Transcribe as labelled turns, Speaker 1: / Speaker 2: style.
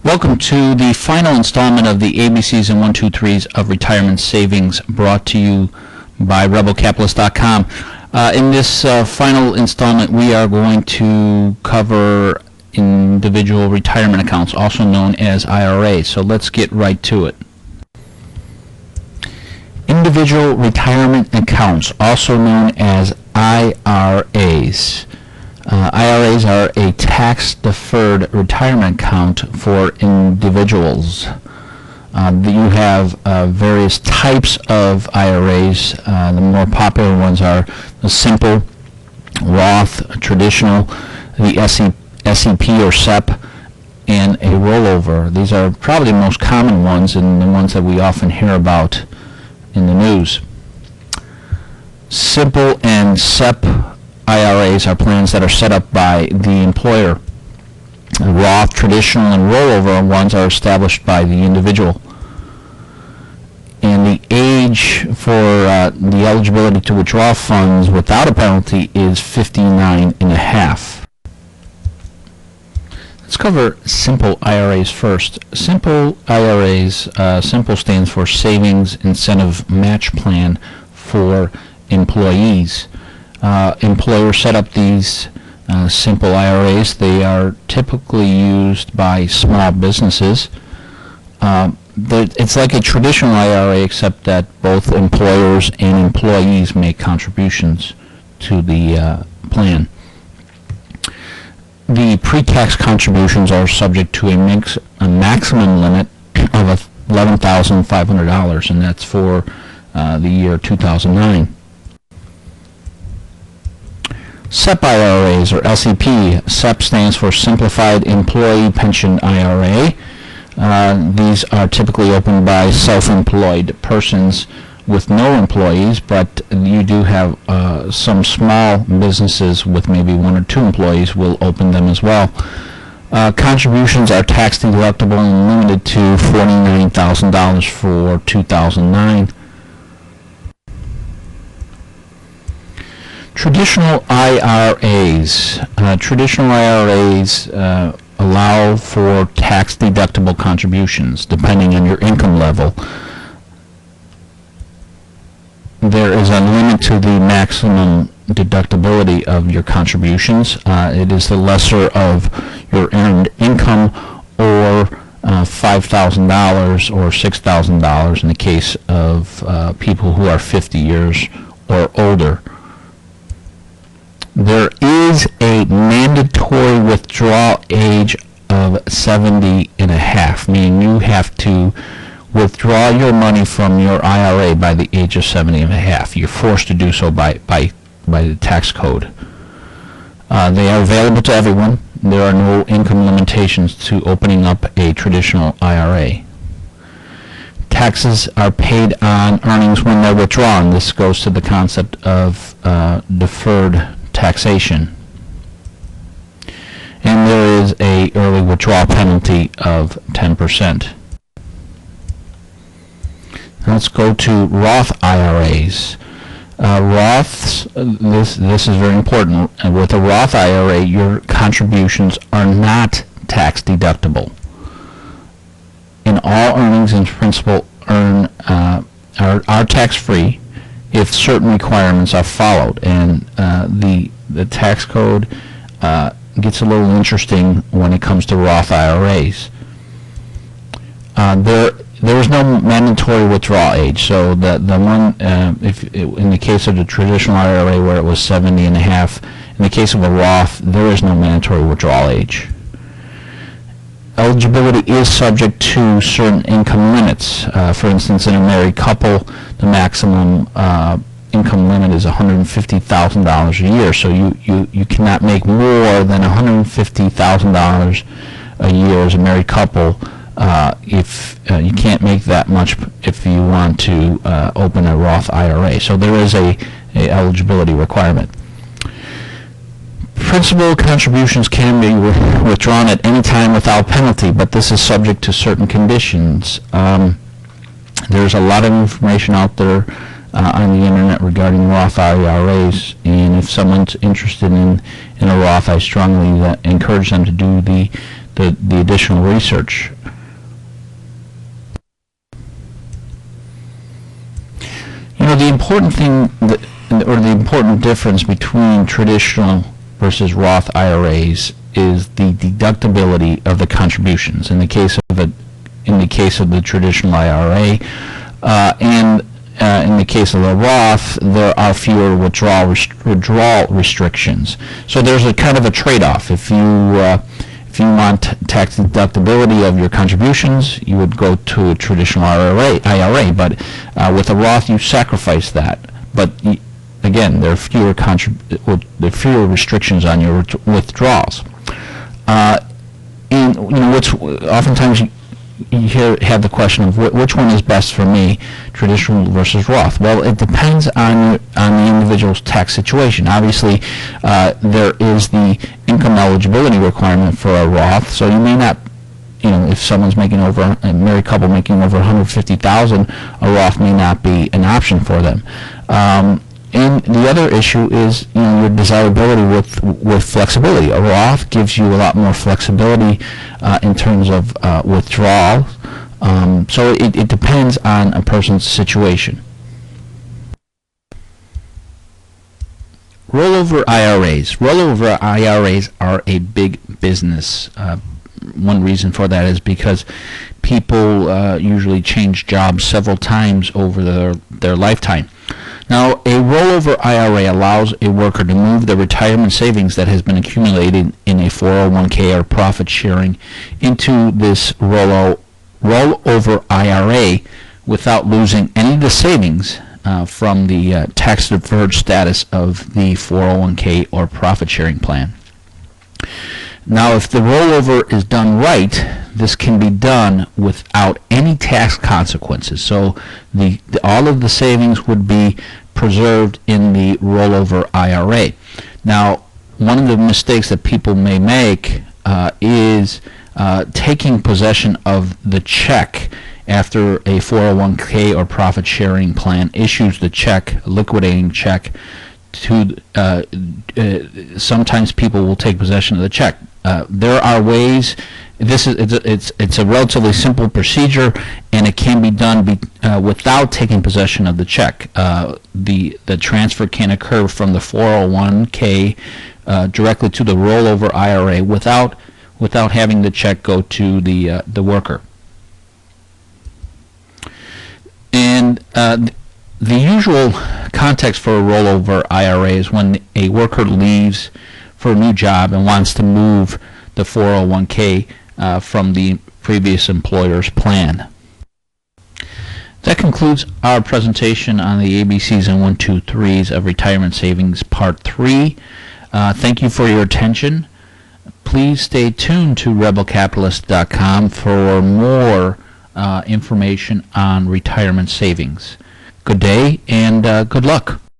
Speaker 1: Welcome to the final installment of the ABCs and 1, 2, 3's of retirement savings, brought to you by rebelcapitalist.com. In this final installment, we are going to cover individual retirement accounts, also known as IRAs. So let's get right to it. Individual retirement accounts, also known as IRAs. IRAs are a tax-deferred retirement account for individuals. You have various types of IRAs. The more popular ones are the simple, Roth, traditional, the SEP or SEP, and a rollover. These are probably the most common ones and the ones that we often hear about in the news. Simple and SEP IRAs are plans that are set up by the employer. Roth, traditional, and rollover ones are established by the individual. And the age for the eligibility to withdraw funds without a penalty is 59 and a half. Let's cover simple IRAs first. Simple IRAs, simple stands for Savings Incentive Match Plan for employees. Employers set up these simple IRAs. They are typically used by small businesses. It's like a traditional IRA, except that both employers and employees make contributions to the plan. The pre-tax contributions are subject to a maximum limit of $11,500, and that's for the year 2009. SEP IRAs, or SEP. SEP stands for Simplified Employee Pension IRA. These are typically opened by self-employed persons with no employees, but you do have some small businesses with maybe 1 or 2 employees will open them as well. Contributions are tax deductible and limited to $49,000 for 2009. Traditional IRAs. Traditional IRAs allow for tax-deductible contributions depending on your income level. There is a limit to the maximum deductibility of your contributions. It is the lesser of your earned income, or $5,000 or $6,000 in the case of people who are 50 years or older. There is a mandatory withdrawal age of 70 and a half, meaning you have to withdraw your money from your IRA by the age of 70 and a half. You're forced to do so by the tax code. They are available to everyone. There are no income limitations to opening up a traditional IRA. Taxes are paid on earnings when they're withdrawn. This goes to the concept of deferred taxation. And there is a early withdrawal penalty of 10%. Let's go to Roth IRAs. Roths, this is very important. With a Roth IRA, your contributions are not tax deductible. And all earnings and principal are tax-free if certain requirements are followed, and the tax code gets a little interesting when it comes to Roth IRAs. There is no mandatory withdrawal age, so the one in the case of the traditional IRA where it was 70 and a half, in the case of a Roth, there is no mandatory withdrawal age. Eligibility is subject to certain income limits. For instance, in a married couple, the maximum income limit is $150,000 a year. So you cannot make more than $150,000 a year as a married couple. If you can't make that much if you want to open a Roth IRA. So there is a eligibility requirement. Principal contributions can be withdrawn at any time without penalty, but this is subject to certain conditions. There's a lot of information out there on the internet regarding Roth IRAs, and if someone's interested in a Roth, I strongly encourage them to do the additional research. important thing, or the important difference between traditional versus Roth IRAs is the deductibility of the contributions. In the case of the traditional IRA, and in the case of the Roth, there are fewer withdrawal restrictions. So there's a kind of a trade-off. If you want tax deductibility of your contributions, you would go to a traditional IRA. But with a Roth, you sacrifice that. But again, there are fewer restrictions on your withdrawals. And oftentimes you have the question of which one is best for me, traditional versus Roth. Well, it depends on the individual's tax situation. Obviously, there is the income eligibility requirement for a Roth, so you may not, if someone's making over, a married couple making over $150,000, a Roth may not be an option for them. And the other issue is, your desirability with flexibility. A Roth gives you a lot more flexibility in terms of withdrawal. So it depends on a person's situation. Rollover IRAs. Rollover IRAs are a big business. One reason for that is because people usually change jobs several times over their lifetime. Now, a rollover IRA allows a worker to move the retirement savings that has been accumulated in a 401k or profit sharing into this rollover IRA without losing any of the savings from the tax deferred status of the 401k or profit sharing plan. Now, if the rollover is done right, this can be done without any tax consequences. So all of the savings would be preserved in the rollover IRA. Now, one of the mistakes that people may make is taking possession of the check after a 401k or profit sharing plan issues the check, liquidating check, to sometimes people will take possession of the check. There are ways. It's a relatively simple procedure, and it can be done without taking possession of the check. The transfer can occur from the 401k directly to the rollover IRA without having the check go to the worker. And the usual context for a rollover IRA is when a worker leaves for a new job and wants to move the 401k from the previous employer's plan. That concludes our presentation on the ABCs and 1, 2, 3's of Retirement Savings Part 3. Thank you for your attention. Please stay tuned to rebelcapitalist.com for more information on retirement savings. Good day and good luck.